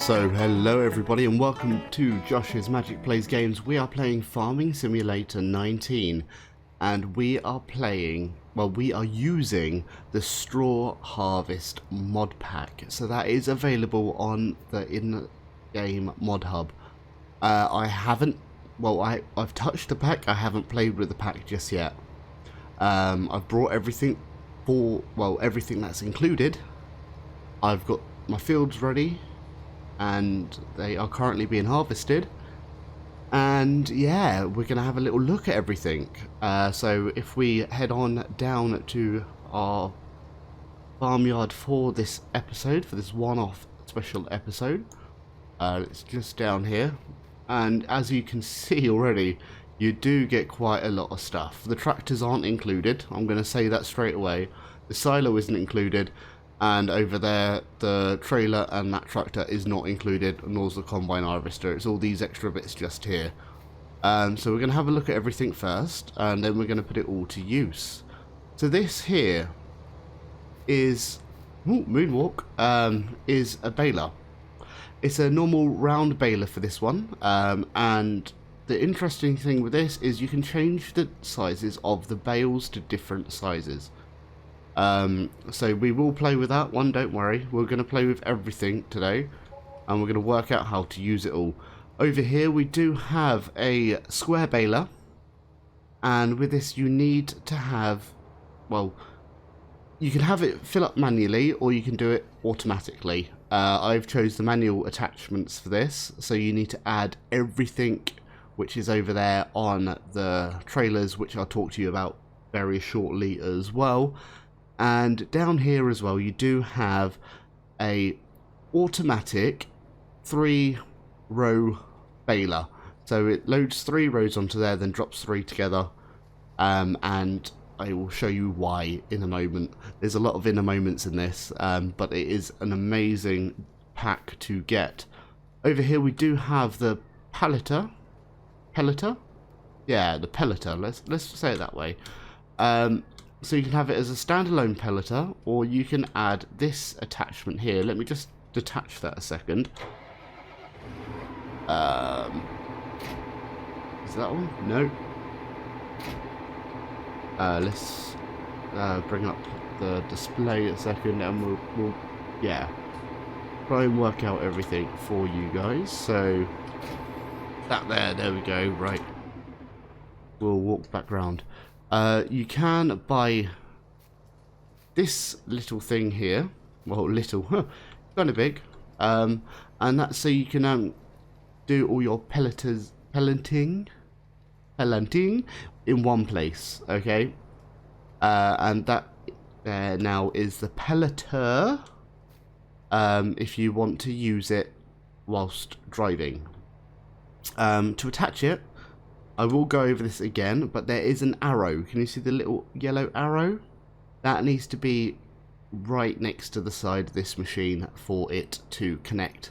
So hello everybody and welcome to Josh's Magic Plays Games. We are playing Farming Simulator 19 and we are playing, well, we are using the Straw Harvest mod pack. So that is available on the in-game mod hub. I've touched the pack, I haven't played with the pack just yet. I've brought everything everything that's included. I've got my fields ready and they are currently being harvested, and yeah, we're gonna have a little look at everything. So if we head on down to our farmyard for this episode, for this one-off special episode, it's just down here, and as you can see already, you do get quite a lot of stuff. The tractors aren't included, I'm gonna say that straight away. The silo isn't included, and over there the trailer and that tractor is not included, nor is the combine harvester. It's all these extra bits just here. So we're going to have a look at everything first, and then we're going to put it all to use. So this here is moonwalk, is a baler. It's a normal round baler for this one, and the interesting thing with this is you can change the sizes of the bales to different sizes. So we will play with that one, don't worry. We're going to play with everything today, and we're going to work out how to use it all. Over here we do have a square baler, and with this you need to have, well, you can have it fill up manually or you can do it automatically. I've chose the manual attachments for this, so you need to add everything which is over there on the trailers, which I'll talk to you about very shortly as well. And down here as well, you do have a automatic 3-row baler. So it loads 3 rows onto there, then drops 3 together. And I will show you why in a moment. There's a lot of inner moments in this, but it is an amazing pack to get. Over here we do have the pelleter. Yeah, the pelleter. Let's say it that way. So you can have it as a standalone pelleter, or you can add this attachment here. Let me just detach that a second. Is that one? No. Let's bring up the display a second, and we'll yeah, try and work out everything for you guys. So that there we go. Right, we'll walk back round. You can buy this little thing here, well, little, kind of big, and that's so you can do all your pelleting in one place, okay? And that there now is the pelleter, if you want to use it whilst driving. To attach it, I will go over this again, but there is an arrow. Can you see the little yellow arrow? That needs to be right next to the side of this machine for it to connect.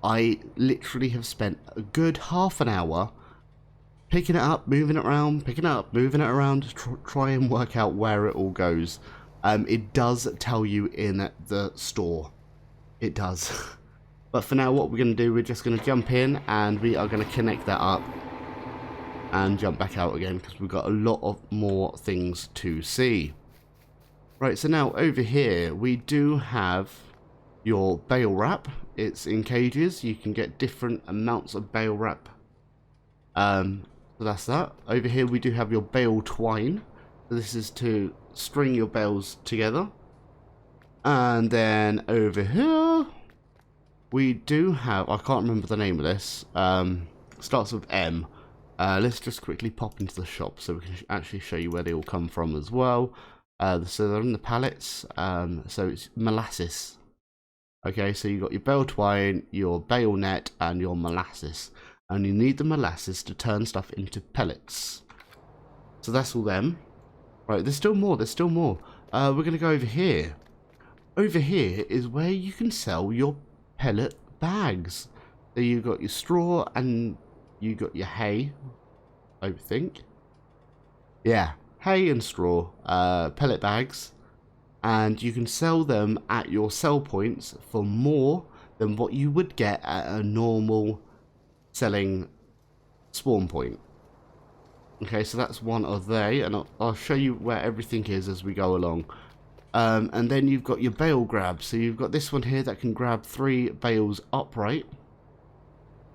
I literally have spent a good half an hour picking it up, moving it around, picking it up, moving it around to try and work out where it all goes. It does tell you in the store. It does. But for now, what we're going to do, we're just going to jump in and we are going to connect that up and jump back out again, because we've got a lot of more things to see. Right, so now over here we do have your bale wrap. It's in cages. You can get different amounts of bale wrap. So that's that. Over here we do have your bale twine. So this is to string your bales together. And then over here we do have, I can't remember the name of this, starts with M. Let's just quickly pop into the shop so we can actually show you where they all come from as well. So they're in the pallets, so it's molasses. Okay, so you've got your bale twine, your bale net, and your molasses. And you need the molasses to turn stuff into pellets. So that's all them. Right, there's still more, we're going to go over here. Over here is where you can sell your pellet bags. So you've got your straw and you got your hay, I think. Yeah, hay and straw, pellet bags, and you can sell them at your sell points for more than what you would get at a normal selling spawn point. Okay, so that's one of they, and I'll show you where everything is as we go along. And then you've got your bale grab. So you've got this one here that can grab 3 bales upright.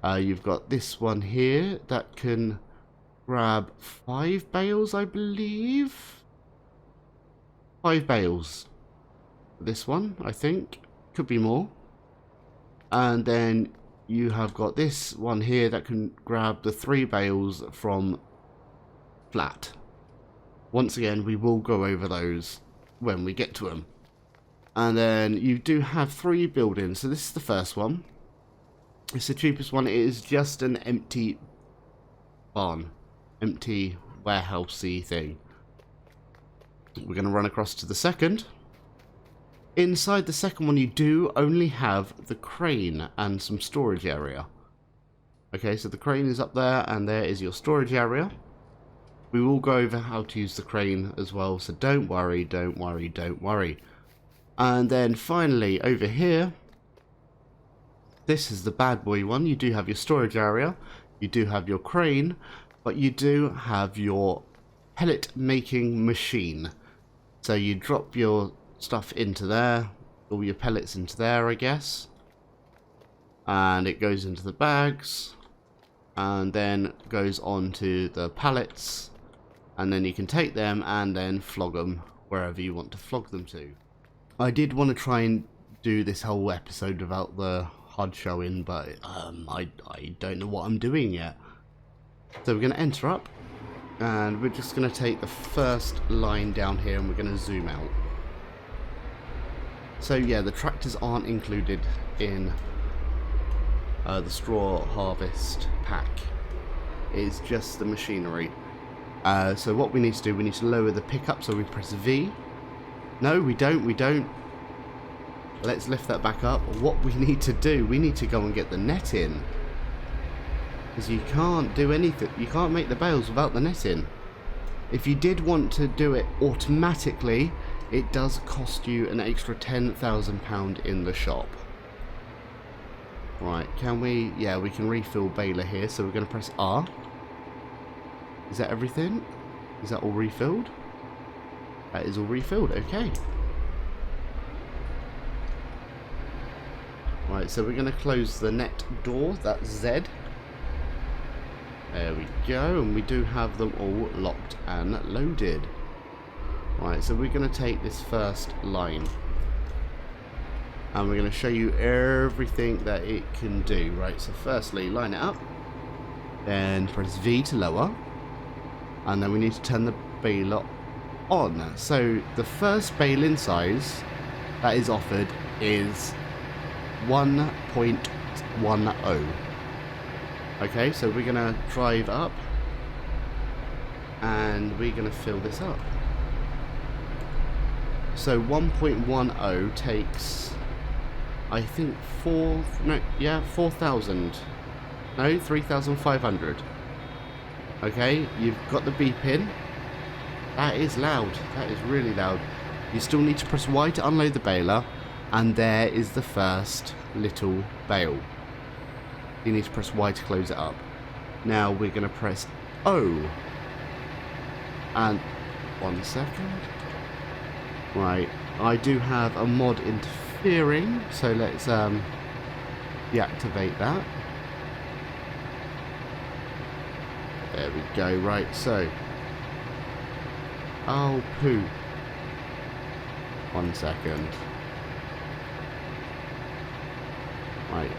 You've got this one here that can grab 5 bales, I believe. 5 bales. This one, I think. Could be more. And then you have got this one here that can grab the 3 bales from flat. Once again, we will go over those when we get to them. And then you do have 3 buildings. So this is the first one. It's the cheapest one. It is just an empty barn. Empty warehousey thing. We're going to run across to the second. Inside the second one, you do only have the crane and some storage area. Okay, so the crane is up there, and there is your storage area. We will go over how to use the crane as well, so don't worry, don't worry, don't worry. And then finally, over here, this is the bad boy one. You do have your storage area, you do have your crane, but you do have your pellet making machine. So you drop your stuff into there, all your pellets into there, I guess, and it goes into the bags, and then goes on to the pallets, and then you can take them and then flog them wherever you want to flog them to. I did want to try and do this whole episode without the HUD showing, but I don't know what I'm doing yet. So we're going to enter up, and we're just going to take the first line down here, and we're going to zoom out. So yeah, the tractors aren't included in the straw harvest pack. It's just the machinery. So what we need to do, we need to lower the pickup, so we press V. No, we don't. Let's lift that back up. What we need to do, we need to go and get the net in. Because you can't do anything, you can't make the bales without the net in. If you did want to do it automatically, it does cost you an extra £10,000 in the shop. Right, can we... yeah, we can refill Baler here, so we're going to press R. Is that everything? Is that all refilled? That is all refilled, okay. Right, so we're going to close the net door, that's Z. There we go, and we do have them all locked and loaded. Right, so we're going to take this first line, and we're going to show you everything that it can do. Right, so firstly, line it up, then press V to lower, and then we need to turn the baler on. So the first baling size that is offered is 1.10. Okay, so we're going to drive up, and we're going to fill this up. So 1.10 takes, I think 4,000. No, 3,500. Okay, you've got the beep in. That is loud. That is really loud. You still need to press Y to unload the baler, and there is the first little bale. You need to press Y to close it up. Now we're going to press O. And 1 second. Right, I do have a mod interfering, so let's deactivate that. There we go. Right, so oh poo. 1 second. Right,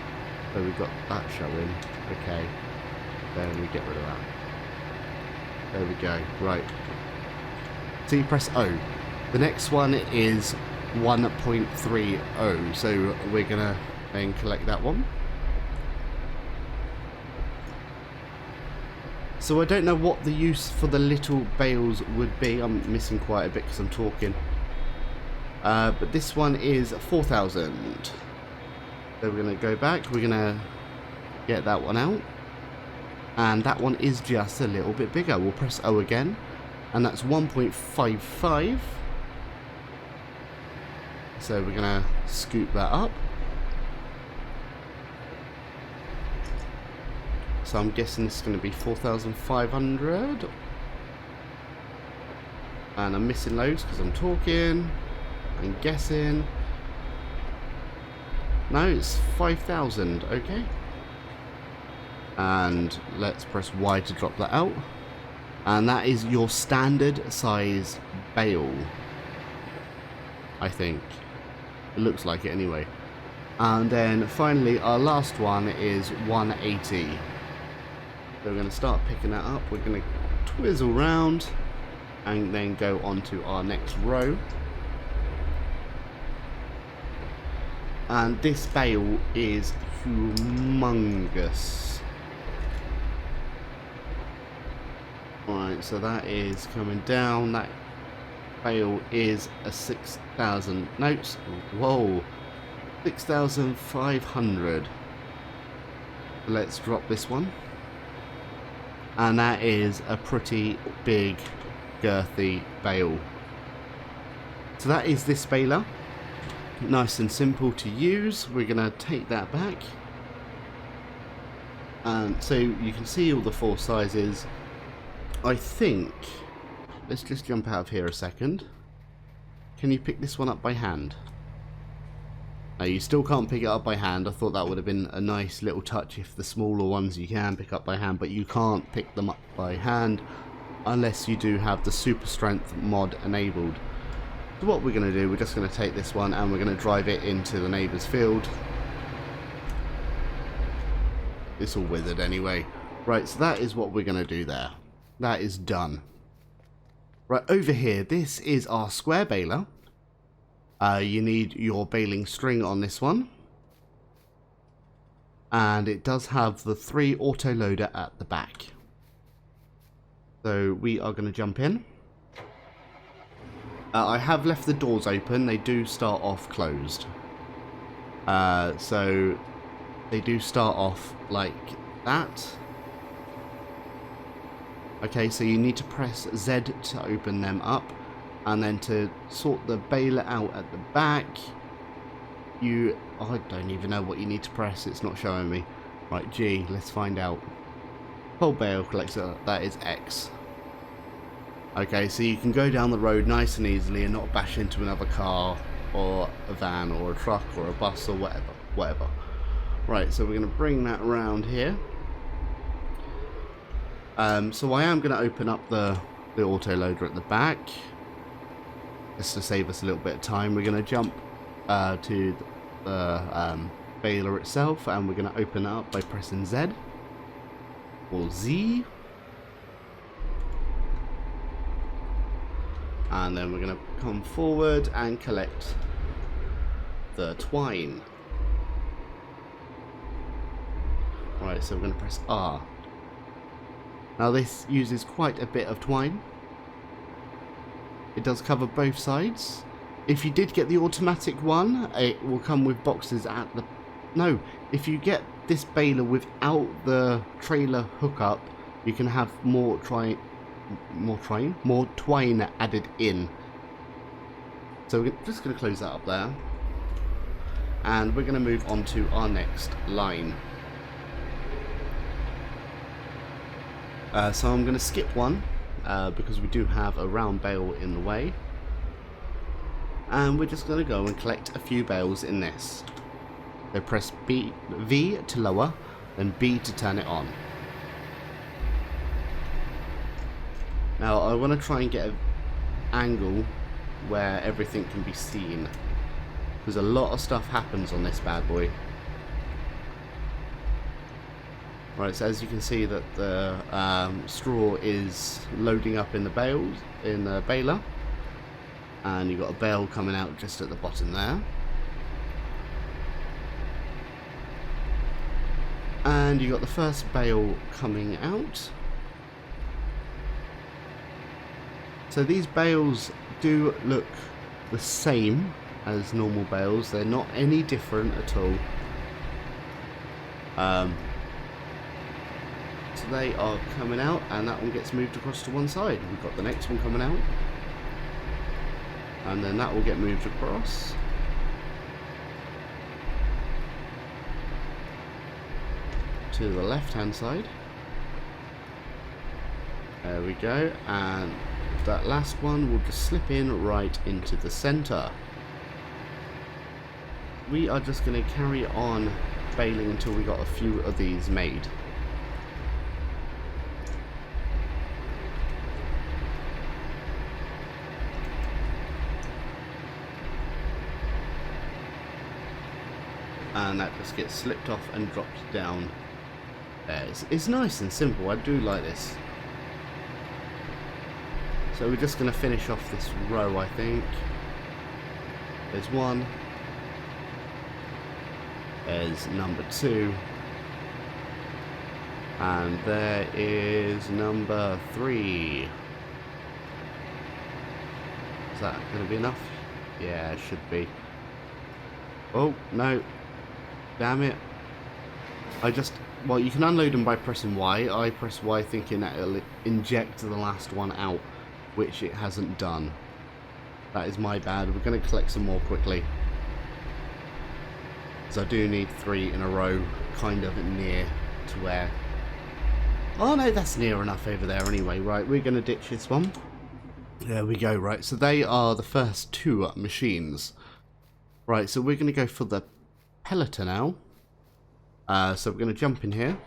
so we've got that showing. Okay, then we get rid of that. There we go. Right, so you press O. The next one is 1.30, so we're gonna then collect that one. So I don't know what the use for the little bales would be. I'm missing quite a bit because I'm talking. But this one is 4,000. So we're gonna go back. We're gonna get that one out, and that one is just a little bit bigger. We'll press O again, and that's 1.55. So we're going to scoop that up. So I'm guessing this is going to be 4,500. And I'm missing loads because I'm talking. I'm guessing. No, it's 5,000. Okay. And let's press Y to drop that out. And that is your standard size bale. I think. It looks like it anyway. And then finally our last one is 180. So we're going to start picking that up. We're going to twizzle round and then go on to our next row. And this bale is humongous. Alright, so that is coming down. That bale is a 6,000 notes. Whoa, 6,500. Let's drop this one. And that is a pretty big, girthy bale. So that is this baler. Nice and simple to use. We're going to take that back. And so you can see all the 4 sizes. I think, let's just jump out of here a second. Can you pick this one up by hand? No, you still can't pick it up by hand. I thought that would have been a nice little touch if the smaller ones you can pick up by hand, but you can't pick them up by hand unless you do have the super strength mod enabled. So what we're going to do, we're just going to take this one and we're going to drive it into the neighbour's field. It's all withered anyway. Right, so that is what we're going to do there. That is done. Right, over here, this is our square baler. You need your baling string on this one. And it does have the 3 auto loader at the back. So we are going to jump in. I have left the doors open. They do start off closed. So they do start off like that. Okay, so you need to press Z to open them up, and then to sort the baler out at the back, I don't even know what you need to press, it's not showing me. Right, G, let's find out. Whole bale collector, that is X. Okay, so you can go down the road nice and easily and not bash into another car, or a van, or a truck, or a bus, or whatever. Right, so we're going to bring that around here. So I am going to open up the auto loader at the back, just to save us a little bit of time. We're going to jump to the baler itself, and we're going to open it up by pressing Z or Z, and then we're going to come forward and collect the twine. Right, so we're going to press R. Now this uses quite a bit of twine. It does cover both sides. If you did get the automatic one, it will come with boxes at the... No, if you get this baler without the trailer hookup, you can have more twine added in. So we're just going to close that up there. And we're going to move on to our next line. So I'm going to skip one because we do have a round bale in the way, and we're just going to go and collect a few bales in this. So press V to lower, then B to turn it on. Now I want to try and get an angle where everything can be seen, because a lot of stuff happens on this bad boy. Right, so as you can see that the straw is loading up in the bales, in the baler, and you've got a bale coming out just at the bottom there. And you've got the first bale coming out. So these bales do look the same as normal bales, they're not any different at all. So they are coming out, and that one gets moved across to one side. We've got the next one coming out, and then that will get moved across. To the left hand side. There we go, and that last one will just slip in right into the center. We are just going to carry on baling until we got a few of these made. And that just gets slipped off and dropped down there. It's nice and simple. I do like this. So we're just going to finish off this row, I think. There's one. There's number 2. And there is number 3. Is that going to be enough? Yeah, it should be. Oh, no. Damn it. Well, you can unload them by pressing Y. I press Y thinking that it'll inject the last one out, which it hasn't done. That is my bad. We're going to collect some more quickly. So I do need 3 in a row, kind of near to where... Oh no, that's near enough over there anyway. Right, we're going to ditch this one. There we go, right. So they are the first 2 machines. Right, so we're going to go for the pelleter now. So we're going to jump in here.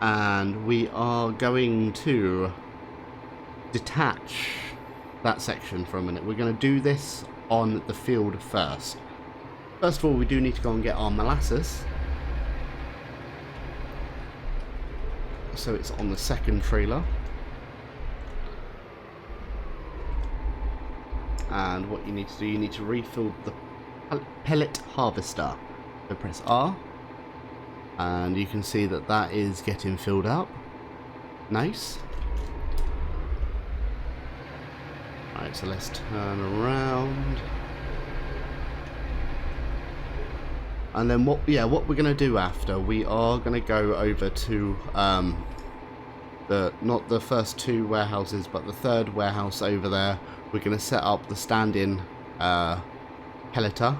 And we are going to detach that section for a minute. We're going to do this on the field first. First of all, we do need to go and get our molasses. So it's on the second trailer. And what you need to do, you need to refill the pellet harvester. So press R. And you can see that that is getting filled up. Nice. Right, so let's turn around. And then what we're going to do after, we are going to go over to not the first 2 warehouses, but the 3rd warehouse over there. We're going to set up the stand-in pelleter,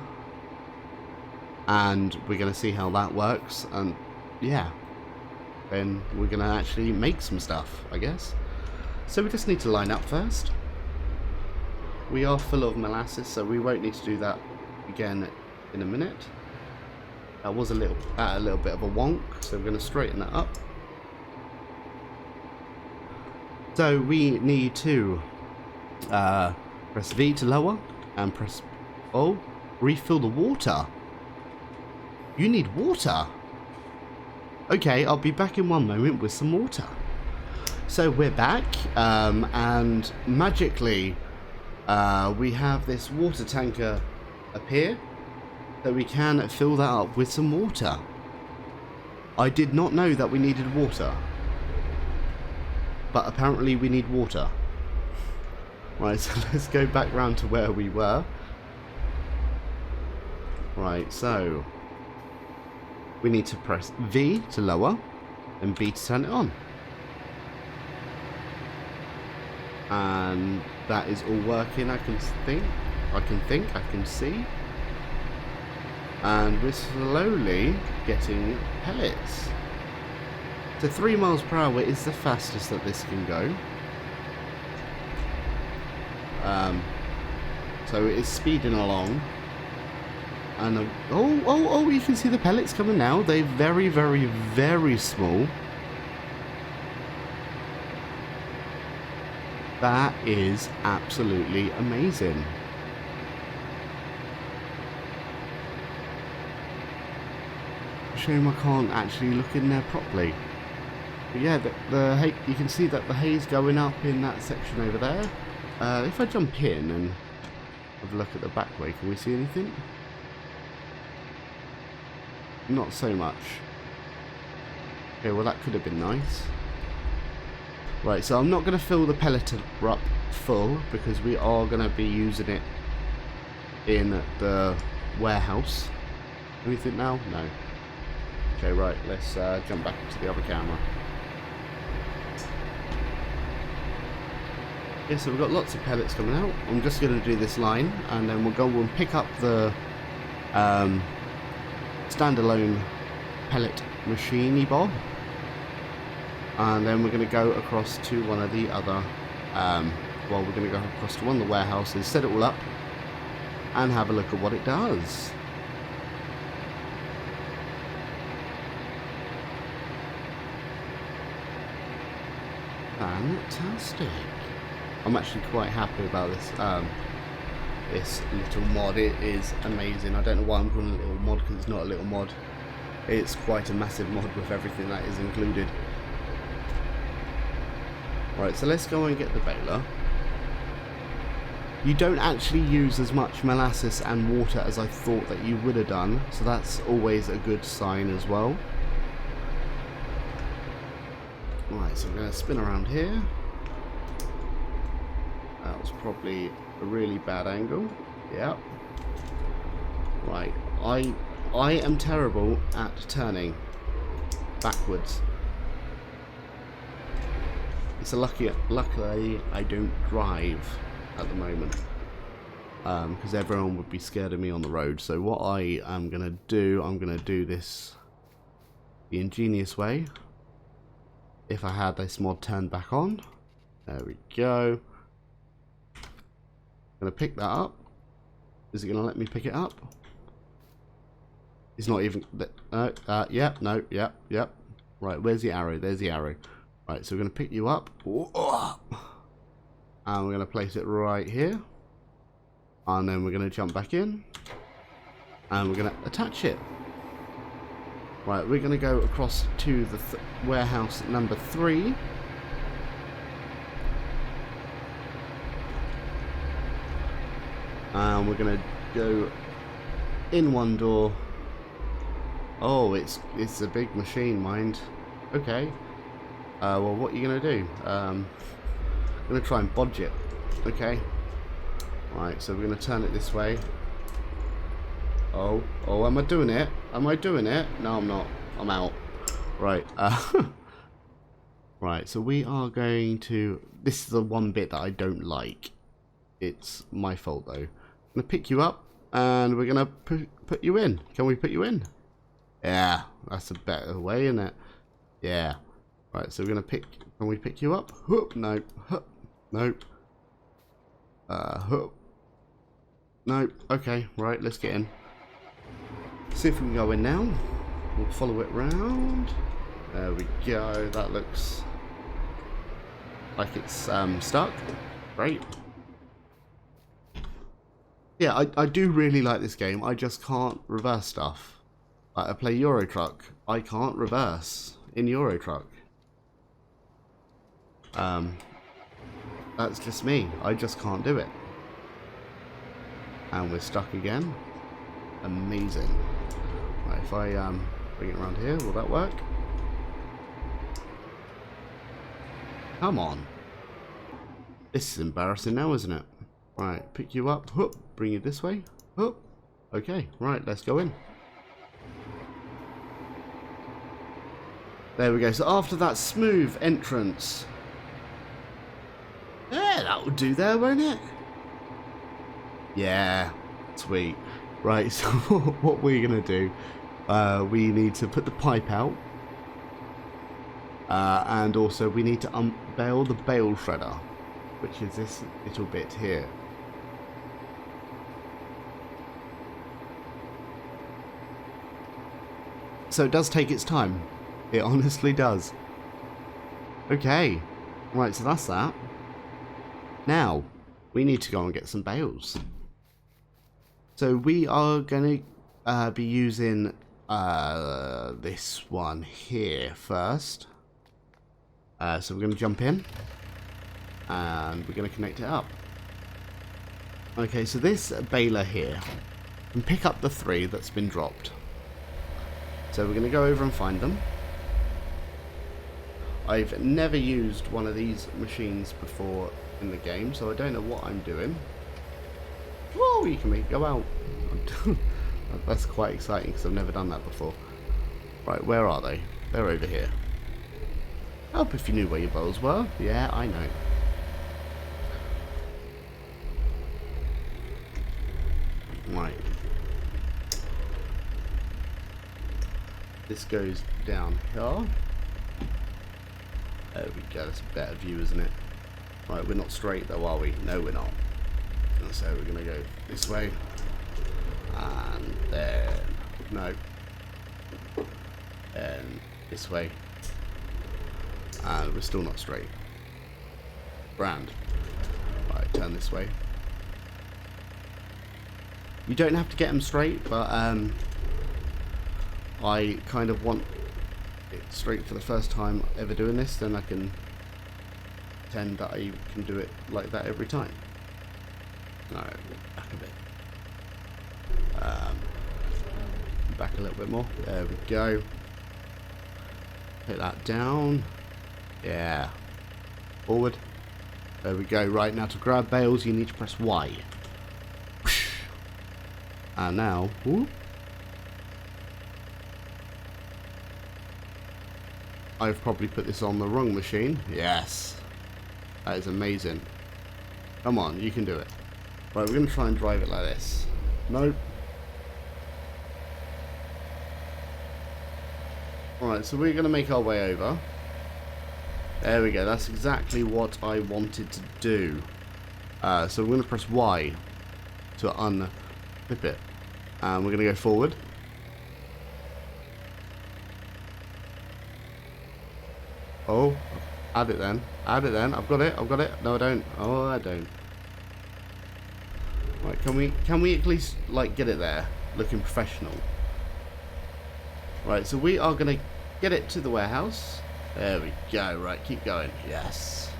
and we're going to see how that works. And yeah, then we're going to actually make some stuff, I guess. So we just need to line up first. We are full of molasses, so we won't need to do that again in a minute. That was a little bit of a wonk, so we're going to straighten that up. So we need to press V to lower and press O. Refill the water. You need water. Okay, I'll be back in one moment with some water. So we're back, and magically we have this water tanker appear. So we can fill that up with some water. I did not know that we needed water. But apparently we need water. Right, so let's go back round to where we were. Right, so we need to press V to lower and B to turn it on. And that is all working, I can see. And we're slowly getting pellets. So 3 miles per hour is the fastest that this can go. So it is speeding along. And oh, you can see the pellets coming now. They're very, very, very small. That is absolutely amazing. Shame I can't actually look in there properly. But yeah, the you can see that the hay's going up in that section over there. If I jump in and have a look at the back way, can we see anything? Not so much. Okay, well that could have been nice. Right, so I'm not going to fill the pelleter up full because we are going to be using it in the warehouse. Anything now? No. Okay, right, let's jump back to the other camera. Yeah, so we've got lots of pellets coming out. I'm just going to do this line, and then we'll go and pick up the standalone pellet machine bob. And then we're going to go across to one of the other, well, we're going to go across to one of the warehouses, set it all up, and have a look at what it does. Fantastic. I'm actually quite happy about this this little mod. It is amazing. I don't know why I'm calling it a little mod, because it's not a little mod. It's quite a massive mod with everything that is included. Right, so let's go and get the baler. You don't actually use as much molasses and water as I thought that you would have done, so that's always a good sign as well. Right, so I'm going to spin around here. That was probably a really bad angle. Yep. Right, I am terrible at turning backwards. It's a luckily I don't drive at the moment, because everyone would be scared of me on the road. So what I am going to do, I'm going to do this the ingenious way. If I had this mod turned back on, there we go. I'm going to pick that up. Is it going to let me pick it up? It's not even. Yep, no, yep. Right, where's the arrow? There's the arrow. Right, so we're going to pick you up. And we're going to place it right here. And then we're going to jump back in. And we're going to attach it. Right, we're going to go across to the warehouse number 3. And we're going to go in one door. Oh, it's a big machine, mind. Okay. Well, what are you going to do? I'm going to try and bodge it. Okay. Right, so we're going to turn it this way. Oh, am I doing it? Am I doing it? No, I'm not. I'm out. Right. Right, so we are going to... This is the one bit that I don't like. It's my fault, though. I'm going to pick you up, and we're going to put you in. Can we put you in? Yeah, that's a better way, isn't it? Yeah. Right, so we're going to pick... Can we pick you up? Hoop, nope. Hoop, nope. Hoop. Nope. Okay, right, let's get in. See if we can go in now. We'll follow it round. There we go. That looks like it's stuck. Great. Yeah, I do really like this game. I just can't reverse stuff. Like I play Euro Truck. I can't reverse in Euro Truck. That's just me. I just can't do it. And we're stuck again. Amazing. Right, if I bring it around here, will that work? Come on. This is embarrassing now, isn't it? Right, pick you up. Whoop, bring you this way. Whoop. Okay, right, let's go in. There we go. So after that smooth entrance, yeah, that would do there, won't it? Yeah, sweet. Right, so what we're going to do, we need to put the pipe out. And also we need to unbale the bale shredder, which is this little bit here. So it does take its time. It honestly does. Okay. Right, so that's that. Now, we need to go and get some bales. So we are going to be using this one here first. So we're going to jump in and we're going to connect it up. Okay, so this baler here can pick up the 3 that's been dropped. So we're going to go over and find them. I've never used one of these machines before in the game, so I don't know what I'm doing. Whoa, you can make it go out. That's quite exciting because I've never done that before. Right, where are they? They're over here. Help if you knew where your bowls were. Yeah, I know. Right. This goes down here. There we go, that's a better view, isn't it? Right, we're not straight though, are we? No, we're not. So we're going to go this way. And then... no. Then this way. And we're still not straight. Grand. Right, turn this way. You don't have to get them straight, but I kind of want it straight for the first time ever doing this, then I can pretend that I can do it like that every time. No, back a bit. Back a little bit more. There we go. Hit that down. Yeah. Forward. There we go. Right, now to grab bales, you need to press Y. And now, whoop. I've probably put this on the wrong machine. Yes. That is amazing. Come on, you can do it. Right, we're going to try and drive it like this. Nope. Alright, so we're going to make our way over. There we go. That's exactly what I wanted to do. So we're going to press Y to unflip it. And we're going to go forward. Oh, add it then. Add it then. I've got it. I've got it. No, I don't. Oh, I don't. Right, can we at least like get it there, looking professional? Right, so we are going to get it to the warehouse. There we go. Right, keep going. Yes.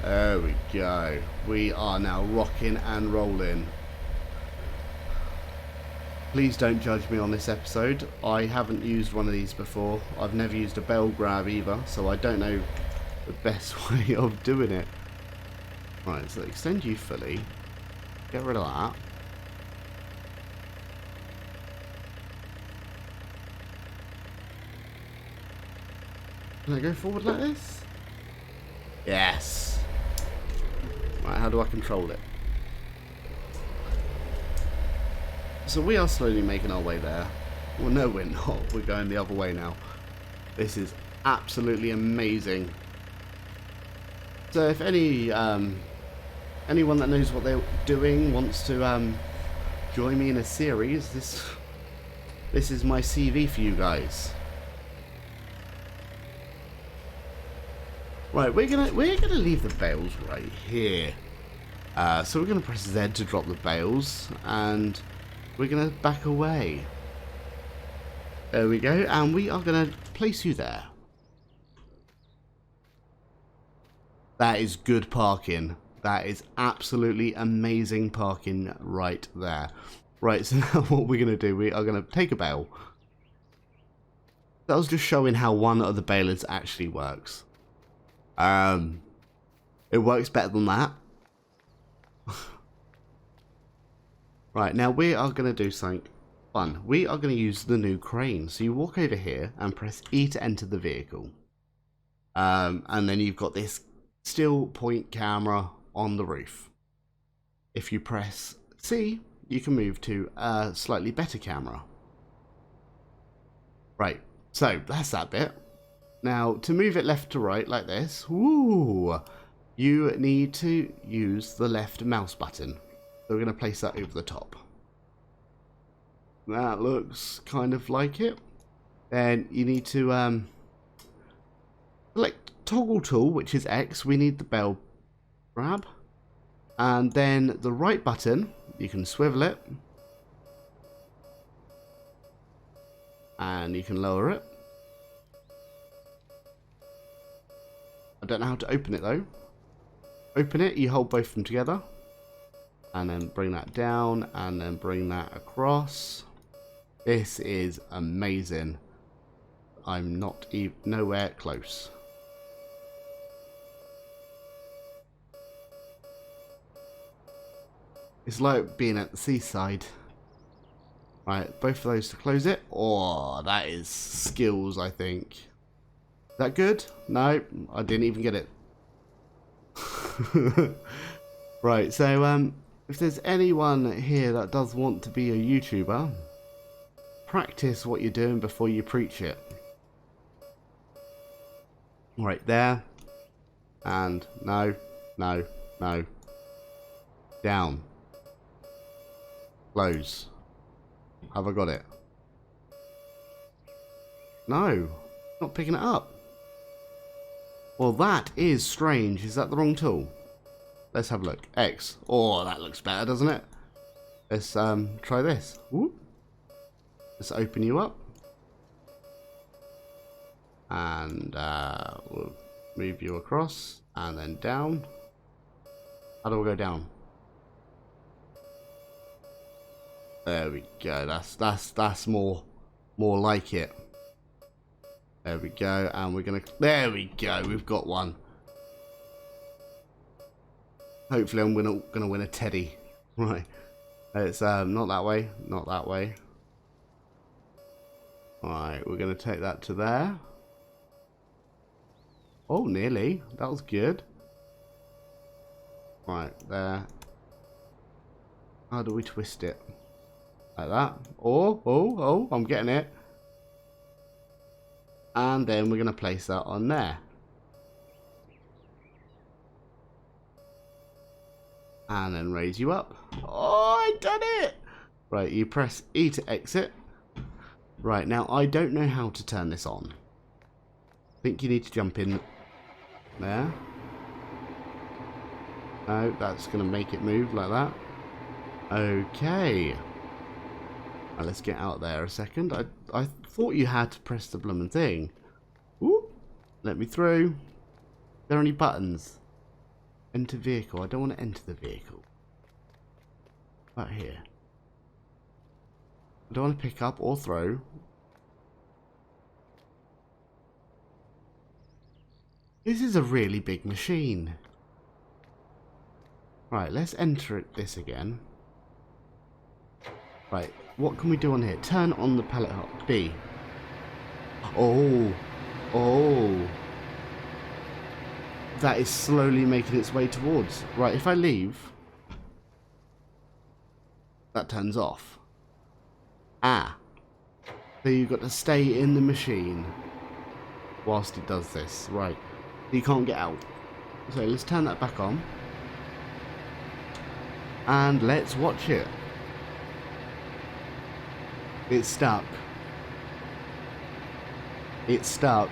There we go. We are now rocking and rolling. Please don't judge me on this episode. I haven't used one of these before. I've never used a bell grab either, so I don't know the best way of doing it. Right, so extend you fully. Get rid of that. Can I go forward like this? Yes. Right, how do I control it? So we are slowly making our way there. Well, no, we're not. We're going the other way now. This is absolutely amazing. So if anyone that knows what they're doing wants to join me in a series, this is my CV for you guys. Right, we're gonna leave the bales right here. So we're gonna press Z to drop the bales, and we're going to back away. There we go. And we are going to place you there. That is good parking. That is absolutely amazing parking right there. Right, so now what we're going to do, we are going to take a bale. That was just showing how one of the balers actually works. It works better than that. Right, now we are going to do something fun. We are going to use the new crane. So you walk over here and press E to enter the vehicle. And then you've got this still point camera on the roof. If you press C, you can move to a slightly better camera. Right, so that's that bit. Now, to move it left to right like this, woo, you need to use the left mouse button. So we're going to place that over the top. That looks kind of like it. Then you need to select toggle tool, which is X. We need the bell grab. And then the right button, you can swivel it. And you can lower it. I don't know how to open it though. Open it, you hold both of them together. And then bring that down, and then bring that across. This is amazing. I'm not even nowhere close. It's like being at the seaside. Right, both of those to close it. Oh, that is skills, I think. Is that good? No, I didn't even get it. Right, so if there's anyone here that does want to be a YouTuber, practice what you're doing before you preach it. Right there. And no, no, no. Down. Close. Have I got it? No. Not picking it up. Well, that is strange. Is that the wrong tool? Let's have a look. X. Oh, that looks better, doesn't it? Let's try this. Whoop. Let's open you up. And we'll move you across and then down. How do we go down? There we go. That's more like it. There we go, and we're gonna. There we go. We've got one. Hopefully, I'm gonna win a teddy. Right. It's not that way. Not that way. All right. We're gonna take that to there. Oh, nearly. That was good. Right there. How do we twist it? Like that. Oh, I'm getting it. And then we're going to place that on there. And then raise you up. Oh, I done it! Right, you press E to exit. Right, now I don't know how to turn this on. I think you need to jump in there. No, that's going to make it move like that. Okay. Right, let's get out there a second. I thought you had to press the blooming thing. Ooh, let me through. Are there any buttons? Enter vehicle. I don't want to enter the vehicle. Right here. I don't want to pick up or throw. This is a really big machine. Right, let's enter this again. Right, what can we do on here? Turn on the pellet hop. B. Oh. That is slowly making its way towards. Right, if I leave, that turns off. Ah. So you've got to stay in the machine whilst it does this. Right. You can't get out. So let's turn that back on. And let's watch it. It's stuck. It's stuck.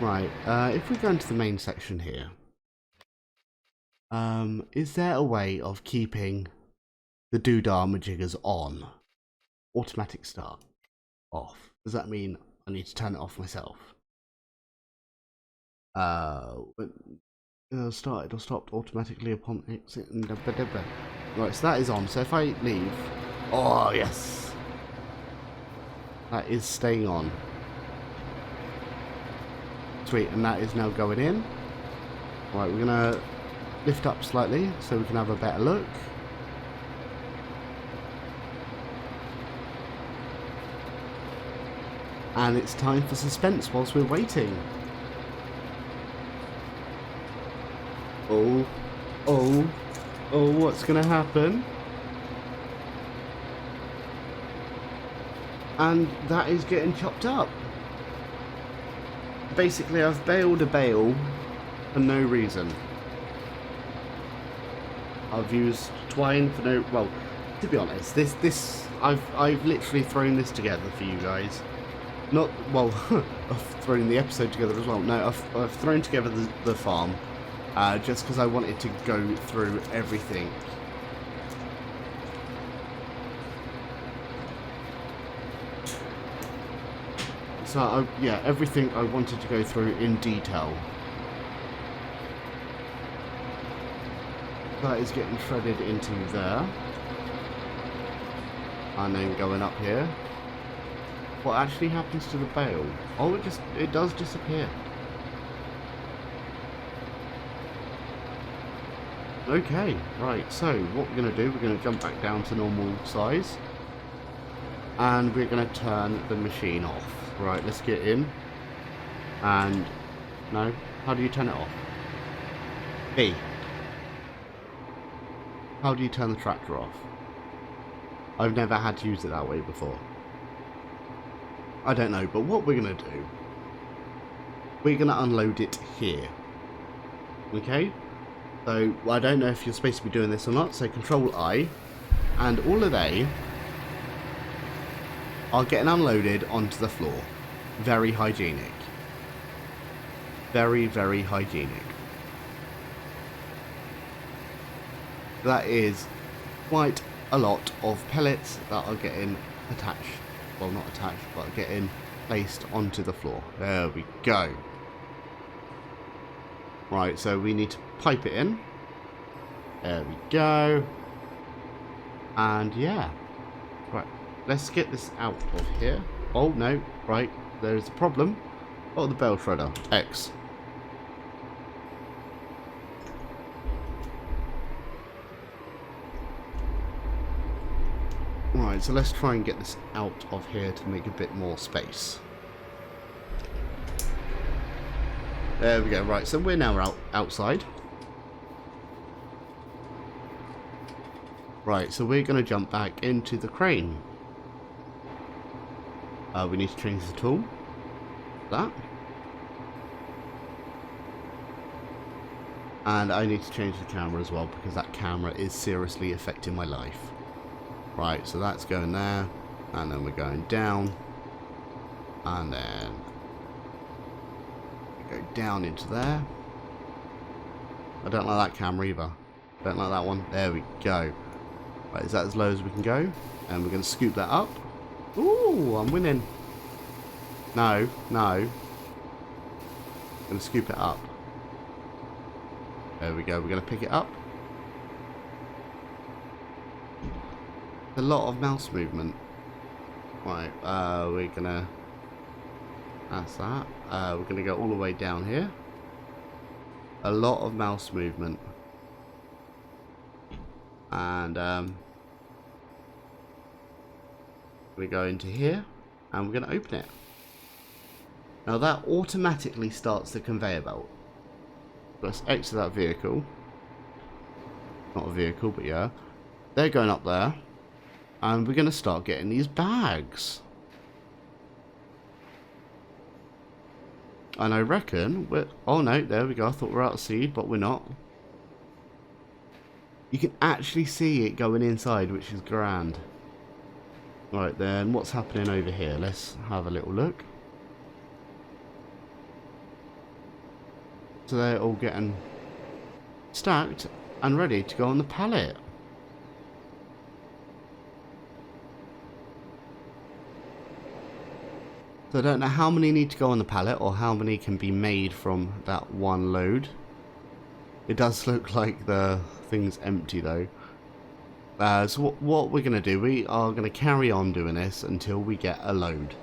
Right, if we go into the main section here, is there a way of keeping the doodah majiggers on? Automatic start. Off. Does that mean I need to turn it off myself? Started or stopped automatically upon exit. And right, so that is on. So if I leave, oh yes, that is staying on. Sweet, and that is now going in. Right, we're gonna lift up slightly so we can have a better look. And it's time for suspense whilst we're waiting. Oh, what's gonna happen? And that is getting chopped up. Basically, I've baled a bale for no reason. I've used twine for no, well, to be honest, I've literally thrown this together for you guys. Not, well, I've thrown the episode together as well. No, I've thrown together the farm. Just because I wanted to go through everything. So, yeah, everything I wanted to go through in detail. That is getting shredded into there. And then going up here. What actually happens to the bale? Oh, it does disappear. Okay, right, so what we're going to do, we're going to jump back down to normal size. And we're going to turn the machine off. Right, let's get in. And, no, how do you turn it off? B. How do you turn the tractor off? I've never had to use it that way before. I don't know, but what we're going to do, we're going to unload it here. Okay? So, I don't know if you're supposed to be doing this or not, so Control I, and all of they are getting unloaded onto the floor. Very hygienic. Very, very hygienic. That is quite a lot of pellets that are getting attached. Well, not attached, but getting placed onto the floor. There we go. Right, so we need to pipe it in. There we go. And yeah. Right, let's get this out of here. Oh, no. Right, there's a problem. Oh, the bale shredder. X. Right, so let's try and get this out of here to make a bit more space. There we go. Right, so we're now outside. Right, so we're going to jump back into the crane. We need to change the tool. That. And I need to change the camera as well, because that camera is seriously affecting my life. Right, so that's going there, and then we're going down, and then we go down into there. I don't like that camera either. Don't like that one. There we go. Right, is that as low as we can go? And we're going to scoop that up. Ooh, I'm winning. No, no. I'm going to scoop it up. There we go. We're going to pick it up. A lot of mouse movement. Right, we're gonna. That's that. We're gonna go all the way down here. A lot of mouse movement. And we go into here, and we're gonna open it. Now that automatically starts the conveyor belt. Let's exit that vehicle. Not a vehicle, but yeah. They're going up there. And we're going to start getting these bags. And I reckon we're... Oh no, there we go. I thought we were out of seed, but we're not. You can actually see it going inside, which is grand. Right then, what's happening over here? Let's have a little look. So they're all getting stacked and ready to go on the pallet. So I don't know how many need to go on the pallet or how many can be made from that one load. It does look like the thing's empty though. So what we're going to do, we are going to carry on doing this until we get a load.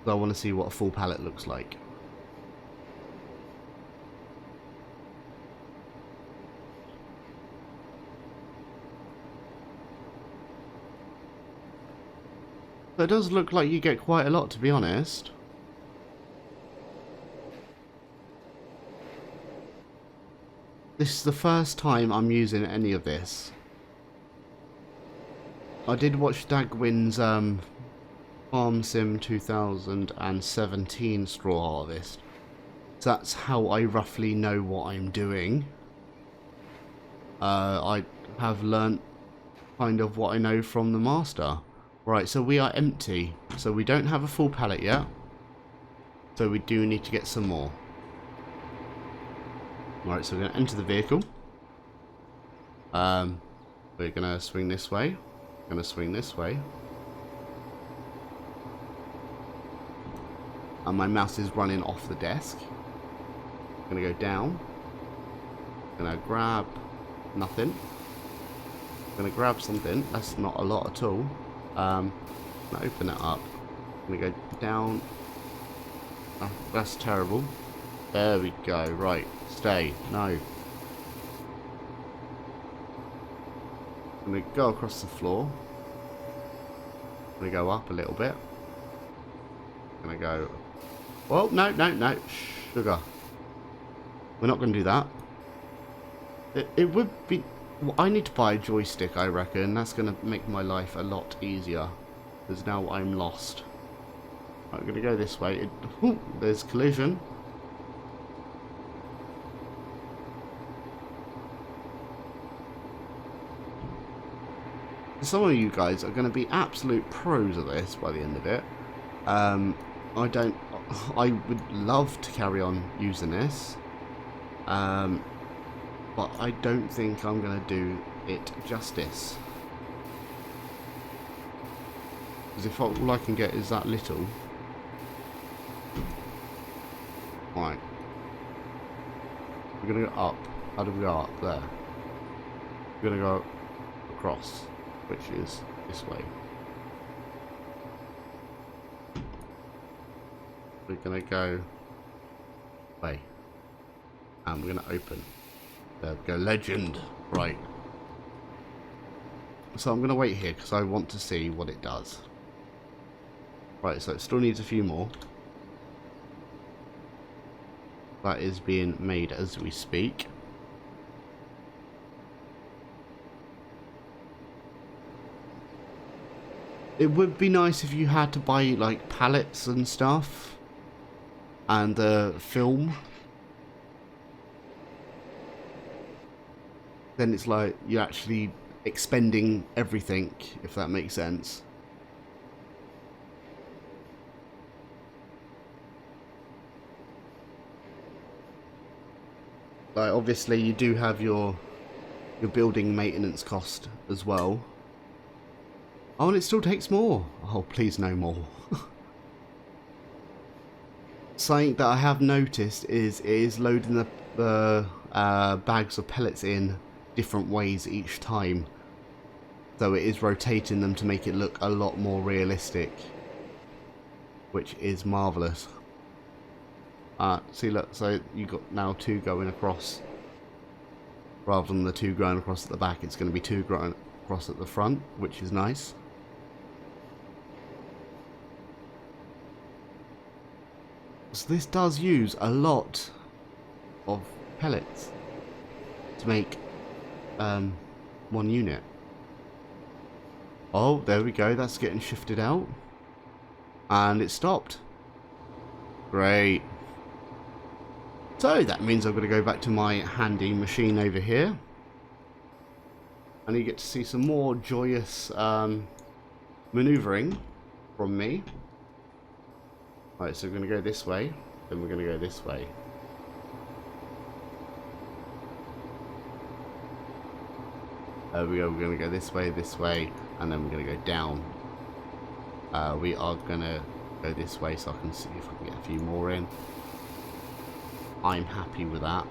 So I want to see what a full pallet looks like. So it does look like you get quite a lot, to be honest. This is the first time I'm using any of this. I did watch Dagwin's Farm Sim 2017 straw harvest. So that's how I roughly know what I'm doing. I have learnt kind of what I know from the master. Right, so we are empty. So we don't have a full pallet yet. So we do need to get some more. Right, so we're going to enter the vehicle. We're going to swing this way. Going to swing this way. And my mouse is running off the desk. Going to go down. Going to grab nothing. Going to grab something. That's not a lot at all. I'm going to open it up. I'm going to go down. Oh, that's terrible. There we go. Right. Stay. No. I'm going to go across the floor. I'm going to go up a little bit. I'm going to go... Well, no, no, no. Sugar. We're not going to do that. It would be... I need to buy a joystick, I reckon. That's going to make my life a lot easier. because now I'm lost. I'm going to go this way. Ooh, there's collision. Some of you guys are going to be absolute pros at this by the end of it. I would love to carry on using this, but I don't think I'm going to do it justice. Because if all I can get is that little. Right. We're going to go up. How do we go up? There. We're going to go across, which is this way. We're going to go way. And we're going to open. There we go. Legend. Right. So I'm going to wait here because I want to see what it does. Right, so it still needs a few more. That is being made as we speak. It would be nice if you had to buy like pallets and stuff and film. Then it's like you're actually expending everything, if that makes sense. Like obviously you do have your building maintenance cost as well. Oh, and it still takes more. Oh, please no more. Something that I have noticed is loading the bags of pellets in different ways each time. So it is rotating them to make it look a lot more realistic, which is marvellous. See, look, so you got now 2 going across. Rather than the 2 going across at the back, it's going to be 2 going across at the front, which is nice. So this does use a lot of pellets to make one unit. Oh, there we go, that's getting shifted out. And it stopped. Great. So that means I'm going to go back to my handy machine over here. And you get to see some more joyous maneuvering from me. Right, so we're going to go this way, then we're going to go this way. There we go, we're going to go this way, and then we're going to go down. We are going to go this way so I can see if I can get a few more in. I'm happy with that.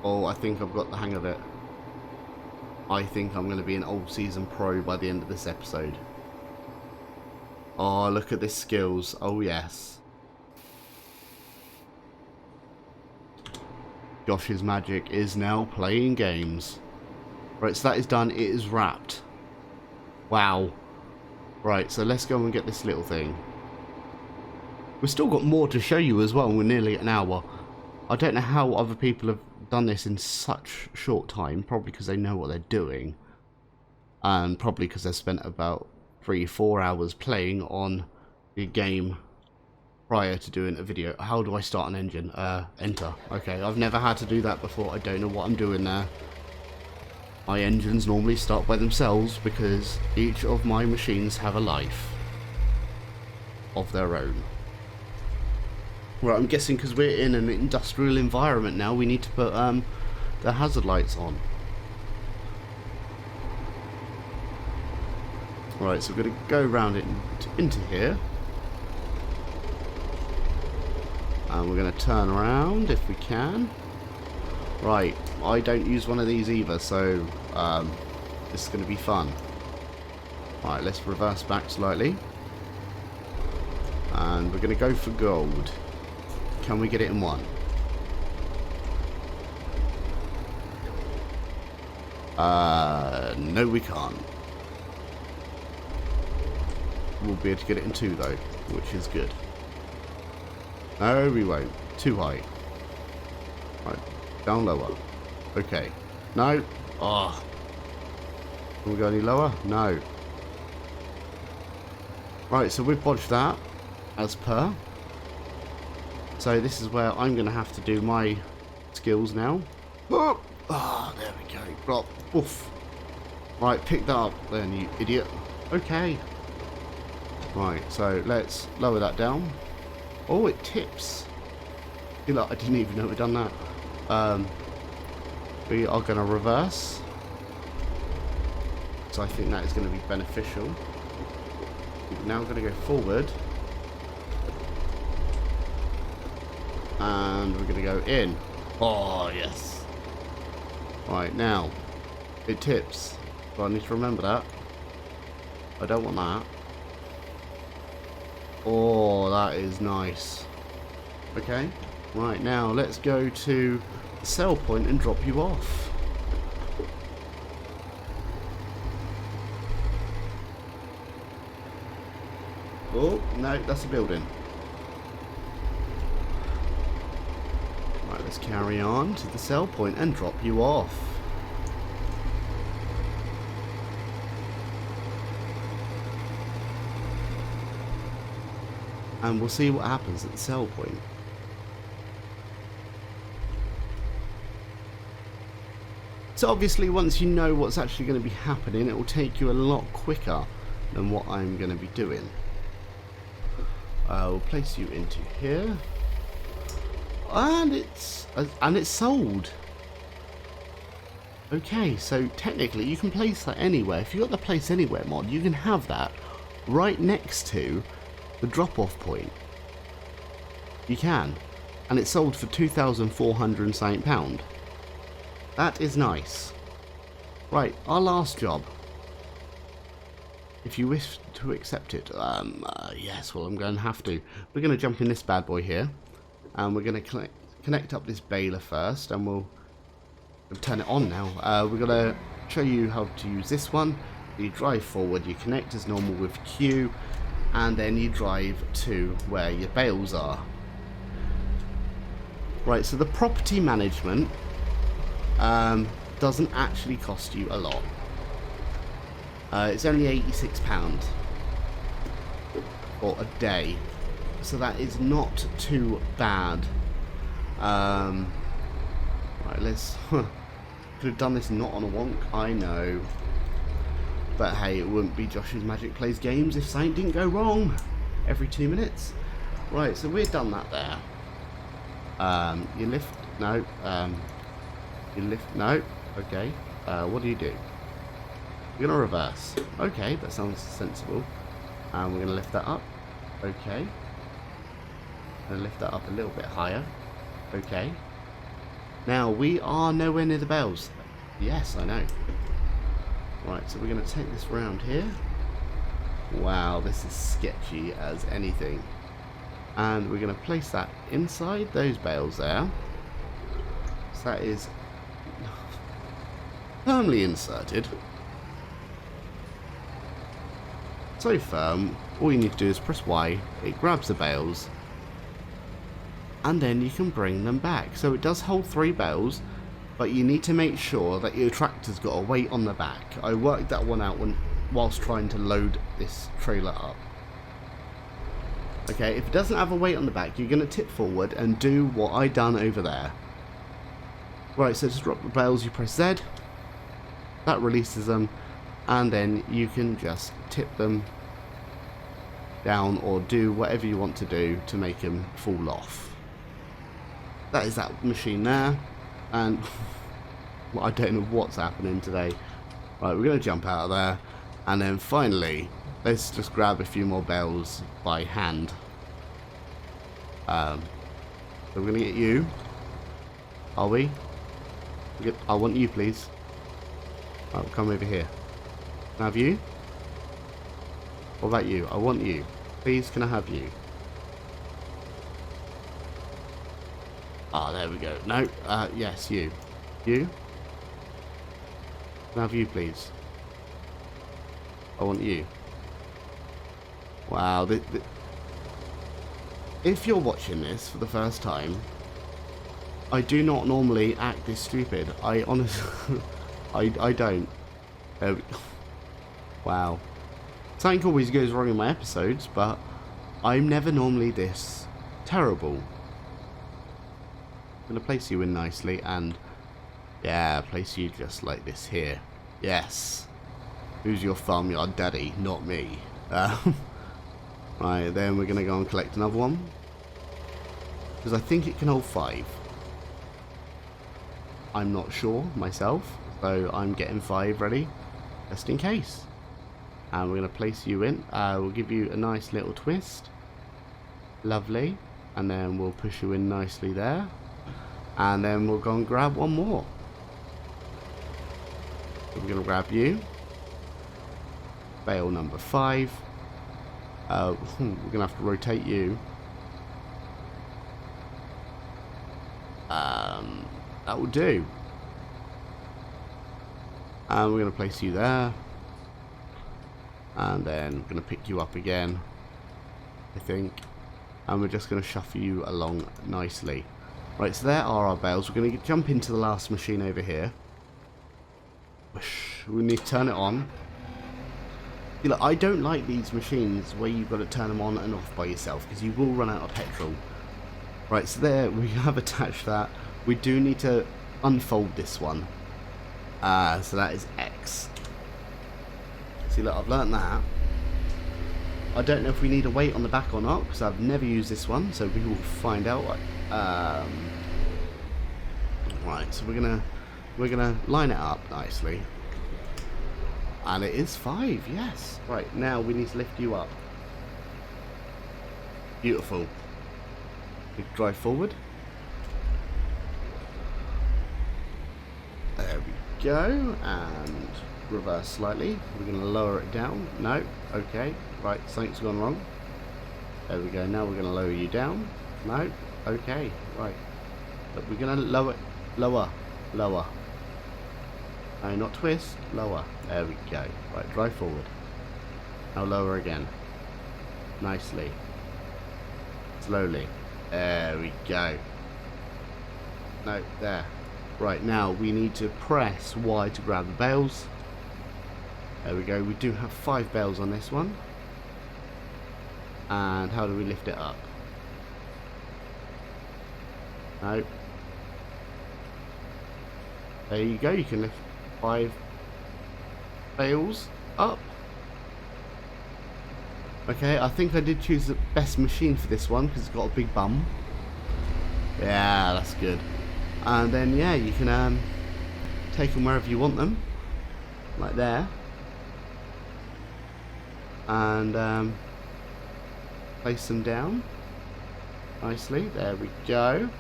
Oh, I think I've got the hang of it. I think I'm going to be an all-season pro by the end of this episode. Oh, look at this skills. Oh, yes. Josh's magic is now playing games. Right, so that is done. It is wrapped. Wow. Right, so let's go and get this little thing. We've still got more to show you as well. We're nearly at an hour. I don't know how other people have done this in such short time. Probably because they know what they're doing. And probably because they've spent about 3-4 hours playing on the game prior to doing a video. How do I start an engine? Enter. Okay, I've never had to do that before. I don't know what I'm doing there. My engines normally start by themselves because each of my machines have a life of their own. Right, I'm guessing because we're in an industrial environment now, we need to put the hazard lights on. Right, so we're going to go around it into here. And we're going to turn around if we can. Right, I don't use one of these either, so this is going to be fun. Right, let's reverse back slightly. And we're going to go for gold. Can we get it in one? No we can't. We'll be able to get it in 2 though, which is good. No, we won't. Too high. Right, down lower. Okay. No. Oh. Can we go any lower? No. Right, so we've bodged that as per. So this is where I'm going to have to do my skills now. Oh, there we go. Drop. Oof. Right, pick that up then, you idiot. Okay. Right, so let's lower that down. Oh, it tips. Look, I didn't even know we'd done that. We are going to reverse. So I think that is going to be beneficial. We're now going to go forward. And we're going to go in. Oh, yes. Right, now. It tips. So I need to remember that. I don't want that. Oh, that is nice. Okay. Right, now let's go to the sell point and drop you off. Oh, no, that's a building. Right, let's carry on to the sell point and drop you off. And we'll see what happens at the sell point. So obviously once you know what's actually going to be happening, it will take you a lot quicker than what I'm going to be doing. We'll place you into here. And it's sold. Okay, so technically you can place that anywhere. If you've got the place anywhere mod, you can have that right next to the drop-off point. You can. And it's sold for £2,400. That is nice. Right, our last job. If you wish to accept it, yes, well I'm going to have to. We're going to jump in this bad boy here. And we're going to connect up this baler first. And we'll turn it on now. We're going to show you how to use this one. You drive forward, you connect as normal with Q. And then you drive to where your bales are. Right, so the property management doesn't actually cost you a lot. It's only £86 for a day, so that is not too bad. Right, let's could have done this not on a wonk, I know, but hey, it wouldn't be Josh's Magic Plays Games if something didn't go wrong every 2 minutes. Right, so we've done that there. You lift, no, you lift, no, okay, what do? You're going to reverse. Okay, that sounds sensible. And we're going to lift that up. Okay. And lift that up a little bit higher. Okay. Now, we are nowhere near the bales. Yes, I know. Right, so we're going to take this round here. Wow, this is sketchy as anything. And we're going to place that inside those bales there. So that is firmly inserted. So firm, all you need to do is press Y, it grabs the bales, and then you can bring them back. So it does hold 3 bales, but you need to make sure that your tractor's got a weight on the back. I worked that one out whilst trying to load this trailer up. Okay, if it doesn't have a weight on the back, you're going to tip forward and do what I done over there. Right, so to drop the bales, you press Z, that releases them, and then you can just tip them down or do whatever you want to do to make them fall off. That is that machine there, and well, I don't know what's happening today. Right, we're going to jump out of there, and then finally let's just grab a few more bales by hand. So we're going to get you. Are we? I want you, please. Oh, come over here. Can I have you? What about you? I want you. Please, can I have you? Ah, there we go. No, yes, you. You? Can I have you, please? I want you. Wow. If you're watching this for the first time, I do not normally act this stupid. I honestly... I don't. Wow. Something always goes wrong in my episodes, but I'm never normally this terrible. I'm going to place you in nicely, and yeah, place you just like this here. Yes. Who's your farmyard daddy? Not me. Right, then we're going to go and collect another one. Because I think it can hold 5. I'm not sure myself, so I'm getting 5 ready, just in case. And we're going to place you in. We'll give you a nice little twist. Lovely. And then we'll push you in nicely there. And then we'll go and grab one more. So we're going to grab you. Bale number 5. We're going to have to rotate you. That will do. And we're going to place you there. And then we're going to pick you up again, I think. And we're just going to shuffle you along nicely. Right, so there are our bales. We're going to jump into the last machine over here. We need to turn it on. You know, I don't like these machines where you've got to turn them on and off by yourself, because you will run out of petrol. Right, so there we have attached that. We do need to unfold this one. So that is X. See, look, I've learnt that. I don't know if we need a weight on the back or not, because I've never used this one, so we will find out. Right, so we're gonna line it up nicely. And it is 5, yes. Right, now we need to lift you up. Beautiful. We drive forward. There we go. And reverse slightly. We're going to lower it down. No. Okay. Right, something's gone wrong. There we go. Now we're going to lower you down. No. Okay. Right. But we're going to lower. Lower. No, not twist. Lower. There we go. Right, drive forward. Now lower again. Nicely. Slowly. There we go. No, there. Right, now we need to press Y to grab the bales. There we go. We do have 5 bales on this one. And how do we lift it up? No. There you go. You can lift 5 bales up. Okay, I think I did choose the best machine for this one because it's got a big bum. Yeah, that's good. And then, yeah, you can take them wherever you want them. Like there. And place them down. Nicely. There we go.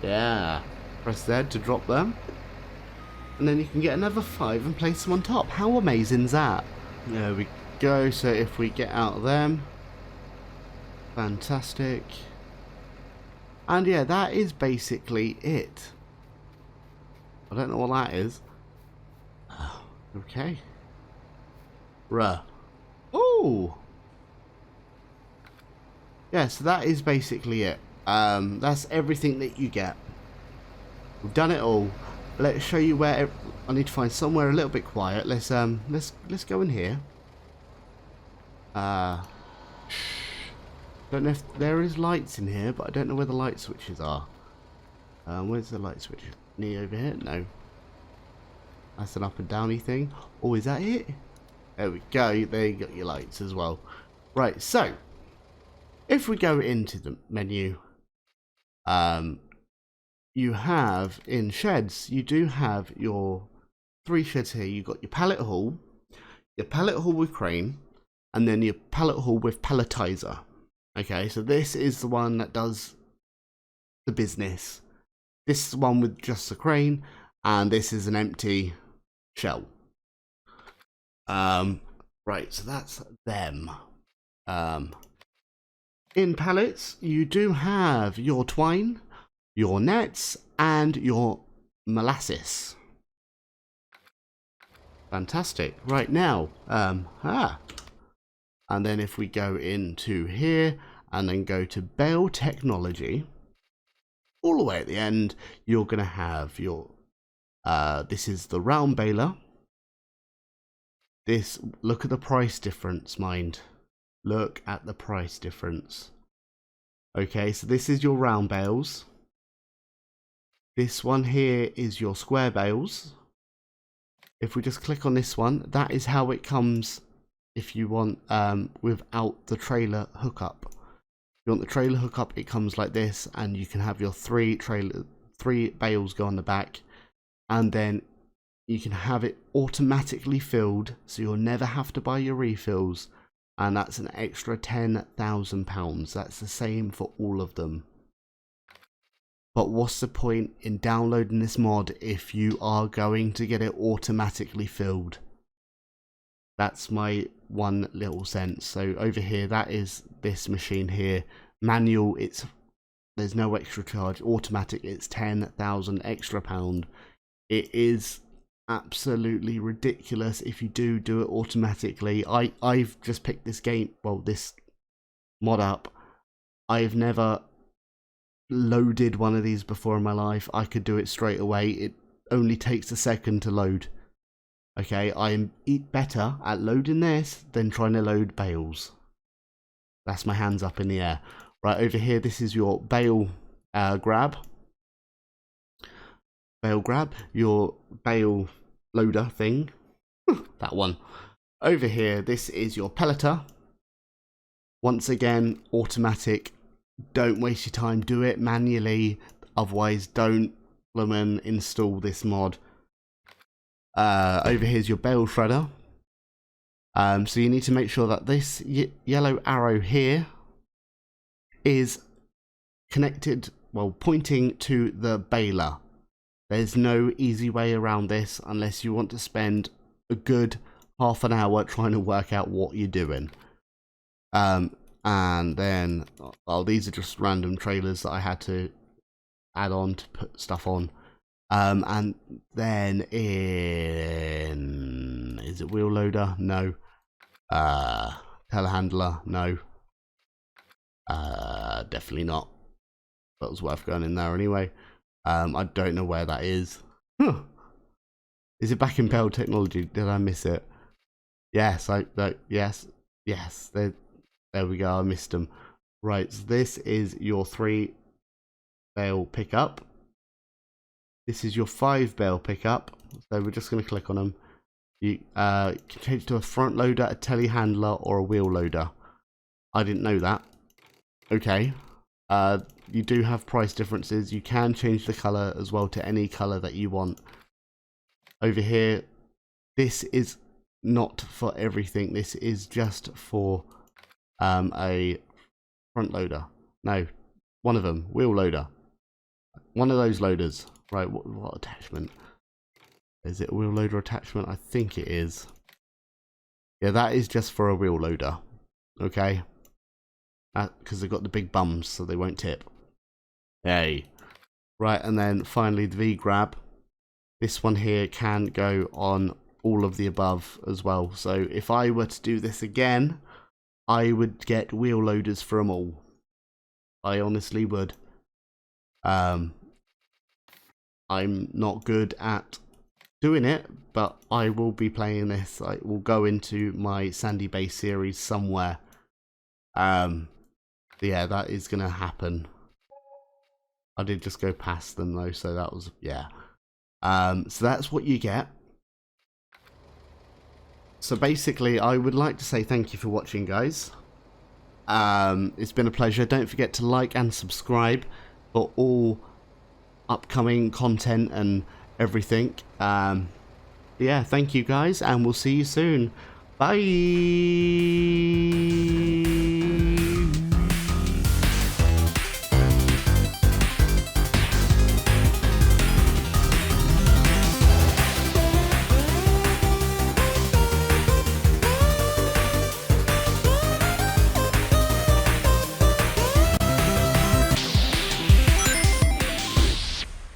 Yeah. Press Z to drop them. And then you can get another 5 and place them on top. How amazing is that? There we go. So if we get out of them. Fantastic. And yeah, that is basically it. I don't know what that is. Okay. Ruh. Oh! Yeah, so that is basically it. That's everything that you get. We've done it all. Let's show you where I need to find somewhere a little bit quiet. Let's go in here. Don't know if there is lights in here, but I don't know where the light switches are. Where's the light switch? Any over here? No. That's an up and downy thing. Oh, is that it? There we go. There you got your lights as well. Right, so if we go into the menu, you have in sheds, you do have your 3 sheds here. You've got your pallet haul with crane, and then your pallet haul with palletizer. Okay, so this is the one that does the business. This is the one with just the crane, and this is an empty shell. Right, so that's them. In pallets, you do have your twine, your nets, and your molasses. Fantastic. Right now, and then if we go into here and then go to bale technology, all the way at the end, you're going to have your, this is the round baler. this, look at the price difference, mind. Look at the price difference. Okay, so this is your round bales. This one here is your square bales. If we just click on this one, that is how it comes if you want without the trailer hookup. If you want the trailer hookup, it comes like this, and you can have your three bales go on the back, and then you can have it automatically filled, so you'll never have to buy your refills, and that's an extra £10,000. That's the same for all of them. But what's the point in downloading this mod if you are going to get it automatically filled? That's my one little sense. So over here, that is this machine here. Manual, there's no extra charge. Automatic, it's 10,000 extra pound. It is absolutely ridiculous if you do it automatically. I've just picked this game, well, this mod up. I've never loaded one of these before in my life. I could do it straight away. It only takes a second to load. Okay, I'm better at loading this than trying to load bales. That's my hands up in the air. Right over here, this is your bale grab. Bale grab, your bale loader thing. That one. Over here, this is your pelleter. Once again, automatic. Don't waste your time, do it manually, otherwise don't install this mod. Over here's your bale shredder. So you need to make sure that this yellow arrow here is connected, well, pointing to the baler. There's no easy way around this unless you want to spend a good half an hour trying to work out what you're doing. And then, well, these are just random trailers that I had to add on to put stuff on. And then is it wheel loader? No. Telehandler? No. Definitely not. That was worth going in there anyway. I don't know where that is. Is it back in Bale Technology? Did I miss it? Yes, yes. There we go, I missed them. Right, so this is your 3 bale pickup. This is your 5 bale pickup. So we're just going to click on them. You can change to a front loader, a telehandler, or a wheel loader. I didn't know that. Okay. You do have price differences. You can change the colour as well to any colour that you want. Over here, this is not for everything. This is just for a front loader. No, one of them, wheel loader. One of those loaders. Right, what attachment? Is it a wheel loader attachment? I think it is. Yeah, that is just for a wheel loader. Okay. Because they've got the big bums, so they won't tip. Hey. Right, and then finally the V-grab. This one here can go on all of the above as well. So if I were to do this again, I would get wheel loaders for them all. I honestly would. I'm not good at doing it, but I will be playing this. I will go into my Sandy Bay series somewhere. Yeah, that is going to happen. I did just go past them though, so that was, yeah. So that's what you get. So basically, I would like to say thank you for watching, guys. It's been a pleasure. Don't forget to like and subscribe for all upcoming content and everything. Yeah, thank you guys, and we'll see you soon. Bye.